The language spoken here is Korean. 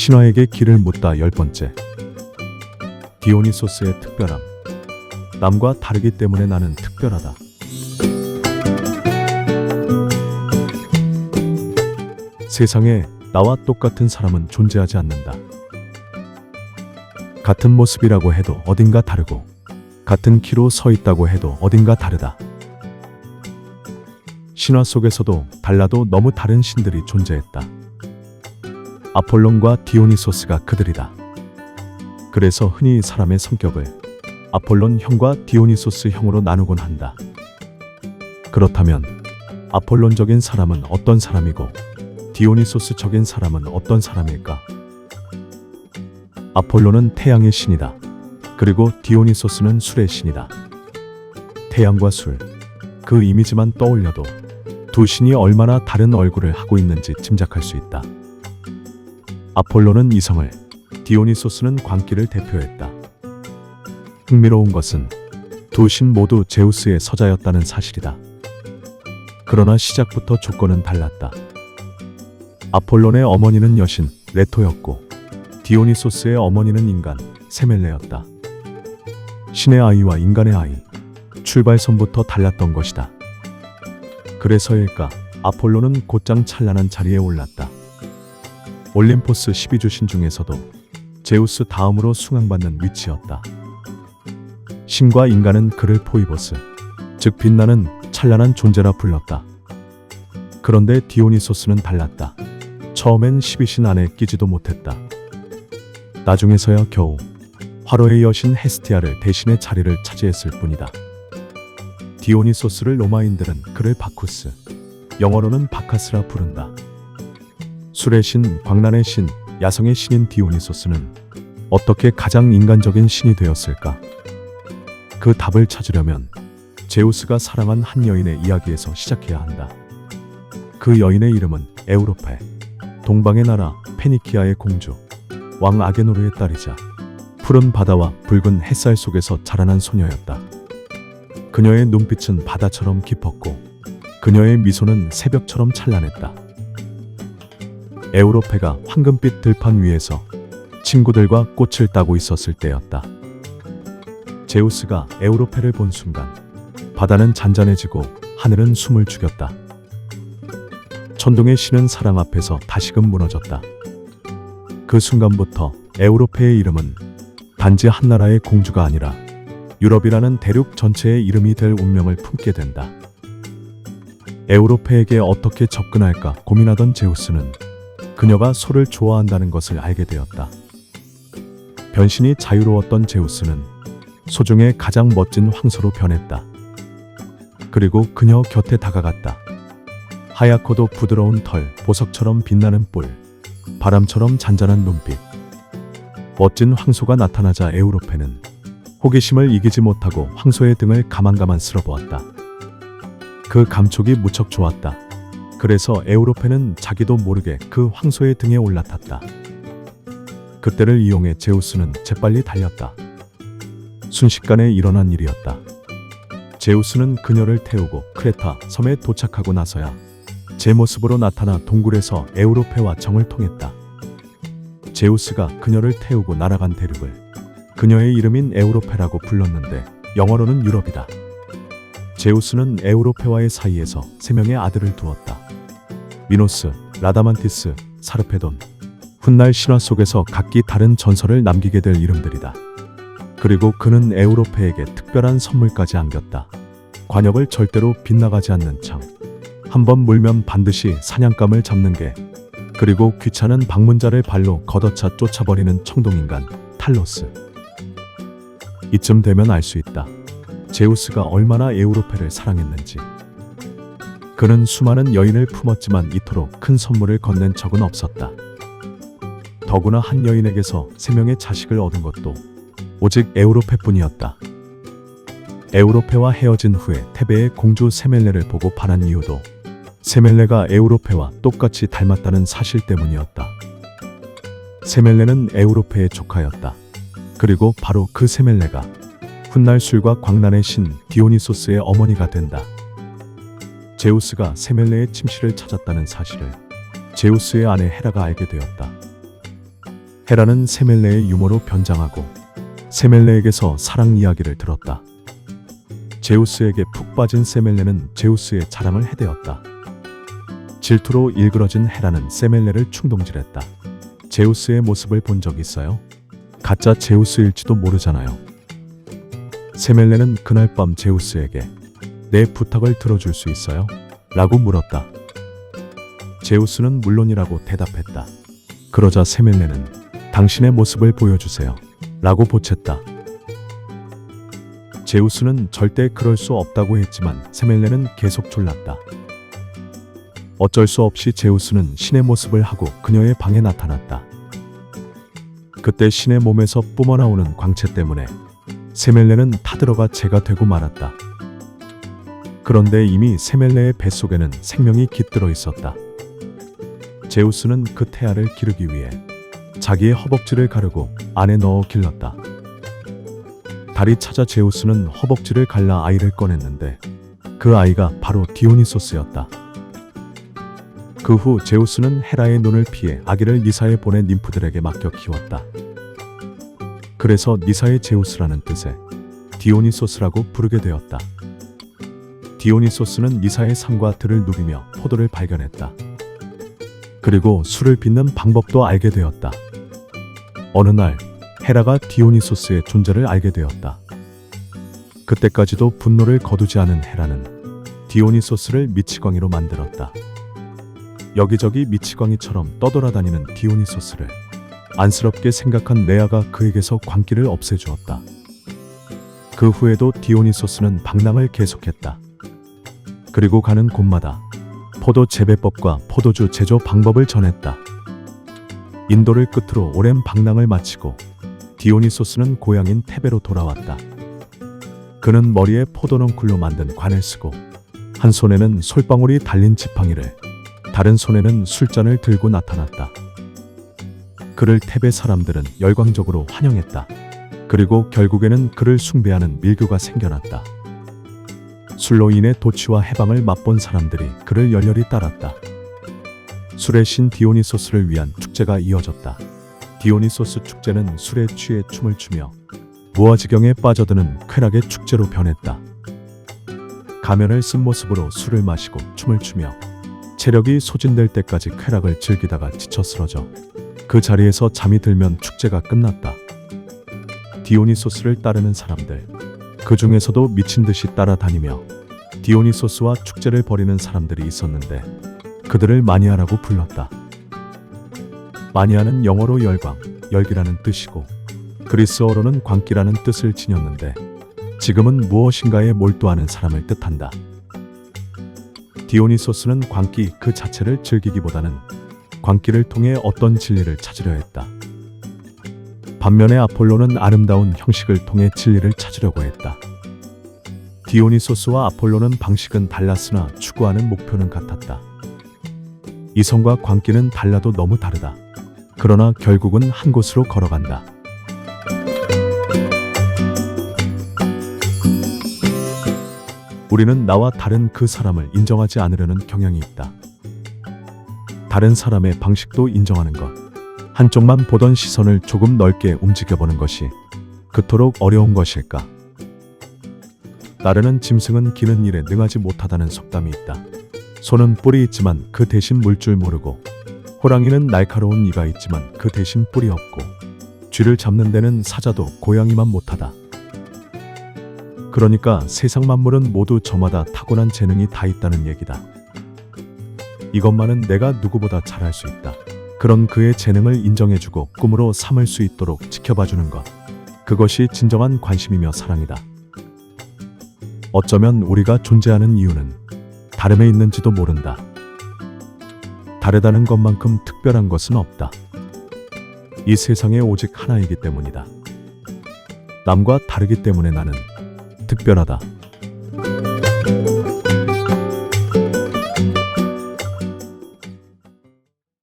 신화에게 길을 묻다 10번째. 디오니소스의 특별함. 남과 다르기 때문에 나는 특별하다. 세상에 나와 똑같은 사람은 존재하지 않는다. 같은 모습이라고 해도 어딘가 다르고, 같은 키로 서 있다고 해도 어딘가 다르다. 신화 속에서도 달라도 너무 다른 신들이 존재했다. 아폴론과 디오니소스가 그들이다. 그래서 흔히 사람의 성격을 아폴론 형과 디오니소스 형으로 나누곤 한다. 그렇다면 아폴론적인 사람은 어떤 사람이고 디오니소스적인 사람은 어떤 사람일까? 아폴론은 태양의 신이다. 그리고 디오니소스는 술의 신이다. 태양과 술, 그 이미지만 떠올려도 두 신이 얼마나 다른 얼굴을 하고 있는지 짐작할 수 있다. 아폴로는 이성을, 디오니소스는 광기를 대표했다. 흥미로운 것은 두 신 모두 제우스의 서자였다는 사실이다. 그러나 시작부터 조건은 달랐다. 아폴론의 어머니는 여신 레토였고 디오니소스의 어머니는 인간 세멜레였다. 신의 아이와 인간의 아이, 출발선부터 달랐던 것이다. 그래서일까 아폴로는 곧장 찬란한 자리에 올랐다. 올림포스 12주신 중에서도 제우스 다음으로 숭앙받는 위치였다. 신과 인간은 그를 포이보스, 즉 빛나는 찬란한 존재라 불렀다. 그런데 디오니소스는 달랐다. 처음엔 12신 안에 끼지도 못했다. 나중에서야 겨우 화로의 여신 헤스티아를 대신해 자리를 차지했을 뿐이다. 디오니소스를 로마인들은 그를 바쿠스, 영어로는 바카스라 부른다. 술의 신, 광란의 신, 야성의 신인 디오니소스는 어떻게 가장 인간적인 신이 되었을까? 그 답을 찾으려면 제우스가 사랑한 한 여인의 이야기에서 시작해야 한다. 그 여인의 이름은 에우로페, 동방의 나라 페니키아의 공주, 왕 아게노르의 딸이자 푸른 바다와 붉은 햇살 속에서 자라난 소녀였다. 그녀의 눈빛은 바다처럼 깊었고 그녀의 미소는 새벽처럼 찬란했다. 에우로페가 황금빛 들판 위에서 친구들과 꽃을 따고 있었을 때였다. 제우스가 에우로페를 본 순간 바다는 잔잔해지고 하늘은 숨을 죽였다. 천둥의 신은 사랑 앞에서 다시금 무너졌다. 그 순간부터 에우로페의 이름은 단지 한 나라의 공주가 아니라 유럽이라는 대륙 전체의 이름이 될 운명을 품게 된다. 에우로페에게 어떻게 접근할까 고민하던 제우스는 그녀가 소를 좋아한다는 것을 알게 되었다. 변신이 자유로웠던 제우스는 소 중에 가장 멋진 황소로 변했다. 그리고 그녀 곁에 다가갔다. 하얗고도 부드러운 털, 보석처럼 빛나는 뿔, 바람처럼 잔잔한 눈빛. 멋진 황소가 나타나자 에우로페는 호기심을 이기지 못하고 황소의 등을 가만가만 쓸어보았다. 그 감촉이 무척 좋았다. 그래서 에우로페는 자기도 모르게 그 황소의 등에 올라탔다. 그때를 이용해 제우스는 재빨리 달렸다. 순식간에 일어난 일이었다. 제우스는 그녀를 태우고 크레타 섬에 도착하고 나서야 제 모습으로 나타나 동굴에서 에우로페와 정을 통했다. 제우스가 그녀를 태우고 날아간 대륙을 그녀의 이름인 에우로페라고 불렀는데 영어로는 유럽이다. 제우스는 에우로페와의 사이에서 3명의 아들을 두었다. 미노스, 라다만티스, 사르페돈. 훗날 신화 속에서 각기 다른 전설을 남기게 될 이름들이다. 그리고 그는 에우로페에게 특별한 선물까지 안겼다. 관역을 절대로 빗나가지 않는 창. 한번 물면 반드시 사냥감을 잡는 개. 그리고 귀찮은 방문자를 발로 걷어차 쫓아버리는 청동인간 탈로스. 이쯤 되면 알 수 있다. 제우스가 얼마나 에우로페를 사랑했는지. 그는 수많은 여인을 품었지만 이토록 큰 선물을 건넨 적은 없었다. 더구나 한 여인에게서 3명의 자식을 얻은 것도 오직 에우로페뿐이었다. 에우로페와 헤어진 후에 테베의 공주 세멜레를 보고 반한 이유도 세멜레가 에우로페와 똑같이 닮았다는 사실 때문이었다. 세멜레는 에우로페의 조카였다. 그리고 바로 그 세멜레가 훗날 술과 광란의 신 디오니소스의 어머니가 된다. 제우스가 세멜레의 침실을 찾았다는 사실을 제우스의 아내 헤라가 알게 되었다. 헤라는 세멜레의 유머로 변장하고 세멜레에게서 사랑 이야기를 들었다. 제우스에게 푹 빠진 세멜레는 제우스의 자랑을 해대었다. 질투로 일그러진 헤라는 세멜레를 충동질했다. 제우스의 모습을 본 적 있어요? 가짜 제우스일지도 모르잖아요. 세멜레는 그날 밤 제우스에게 내 부탁을 들어줄 수 있어요? 라고 물었다. 제우스는 물론이라고 대답했다. 그러자 세멜레는 당신의 모습을 보여주세요. 라고 보챘다. 제우스는 절대 그럴 수 없다고 했지만 세멜레는 계속 졸랐다. 어쩔 수 없이 제우스는 신의 모습을 하고 그녀의 방에 나타났다. 그때 신의 몸에서 뿜어나오는 광채 때문에 세멜레는 타들어가 재가 되고 말았다. 그런데 이미 세멜레의 뱃속에는 생명이 깃들어 있었다. 제우스는 그 태아를 기르기 위해 자기의 허벅지를 가르고 안에 넣어 길렀다. 달이 찾아 제우스는 허벅지를 갈라 아이를 꺼냈는데 그 아이가 바로 디오니소스였다. 그 후 제우스는 헤라의 눈을 피해 아기를 니사에 보내 님프들에게 맡겨 키웠다. 그래서 니사의 제우스라는 뜻의 디오니소스라고 부르게 되었다. 디오니소스는 니사의 상과 들을 누비며 포도를 발견했다. 그리고 술을 빚는 방법도 알게 되었다. 어느 날 헤라가 디오니소스의 존재를 알게 되었다. 그때까지도 분노를 거두지 않은 헤라는 디오니소스를 미치광이로 만들었다. 여기저기 미치광이처럼 떠돌아다니는 디오니소스를 안쓰럽게 생각한 레아가 그에게서 광기를 없애주었다. 그 후에도 디오니소스는 방랑을 계속했다. 그리고 가는 곳마다 포도 재배법과 포도주 제조 방법을 전했다. 인도를 끝으로 오랜 방랑을 마치고 디오니소스는 고향인 테베로 돌아왔다. 그는 머리에 포도넝쿨로 만든 관을 쓰고 한 손에는 솔방울이 달린 지팡이를, 다른 손에는 술잔을 들고 나타났다. 그를 테베 사람들은 열광적으로 환영했다. 그리고 결국에는 그를 숭배하는 밀교가 생겨났다. 술로 인해 도취와 해방을 맛본 사람들이 그를 열렬히 따랐다. 술의 신 디오니소스를 위한 축제가 이어졌다. 디오니소스 축제는 술에 취해 춤을 추며 무아지경에 빠져드는 쾌락의 축제로 변했다. 가면을 쓴 모습으로 술을 마시고 춤을 추며 체력이 소진될 때까지 쾌락을 즐기다가 지쳐 쓰러져 그 자리에서 잠이 들면 축제가 끝났다. 디오니소스를 따르는 사람들, 그 중에서도 미친 듯이 따라다니며 디오니소스와 축제를 벌이는 사람들이 있었는데 그들을 마니아라고 불렀다. 마니아는 영어로 열광, 열기라는 뜻이고 그리스어로는 광기라는 뜻을 지녔는데 지금은 무엇인가에 몰두하는 사람을 뜻한다. 디오니소스는 광기 그 자체를 즐기기보다는 광기를 통해 어떤 진리를 찾으려 했다. 반면에 아폴로는 아름다운 형식을 통해 진리를 찾으려고 했다. 디오니소스와 아폴로는 방식은 달랐으나 추구하는 목표는 같았다. 이성과 광기는 달라도 너무 다르다. 그러나 결국은 한 곳으로 걸어간다. 우리는 나와 다른 그 사람을 인정하지 않으려는 경향이 있다. 다른 사람의 방식도 인정하는 것, 한쪽만 보던 시선을 조금 넓게 움직여보는 것이 그토록 어려운 것일까? 따르는 짐승은 기는 일에 능하지 못하다는 속담이 있다. 소는 뿔이 있지만 그 대신 물 줄 모르고, 호랑이는 날카로운 이가 있지만 그 대신 뿔이 없고, 쥐를 잡는 데는 사자도 고양이만 못하다. 그러니까 세상 만물은 모두 저마다 타고난 재능이 다 있다는 얘기다. 이것만은 내가 누구보다 잘할 수 있다. 그런 그의 재능을 인정해주고 꿈으로 삼을 수 있도록 지켜봐주는 것. 그것이 진정한 관심이며 사랑이다. 어쩌면 우리가 존재하는 이유는 다름에 있는지도 모른다. 다르다는 것만큼 특별한 것은 없다. 이 세상에 오직 하나이기 때문이다. 남과 다르기 때문에 나는 특별하다.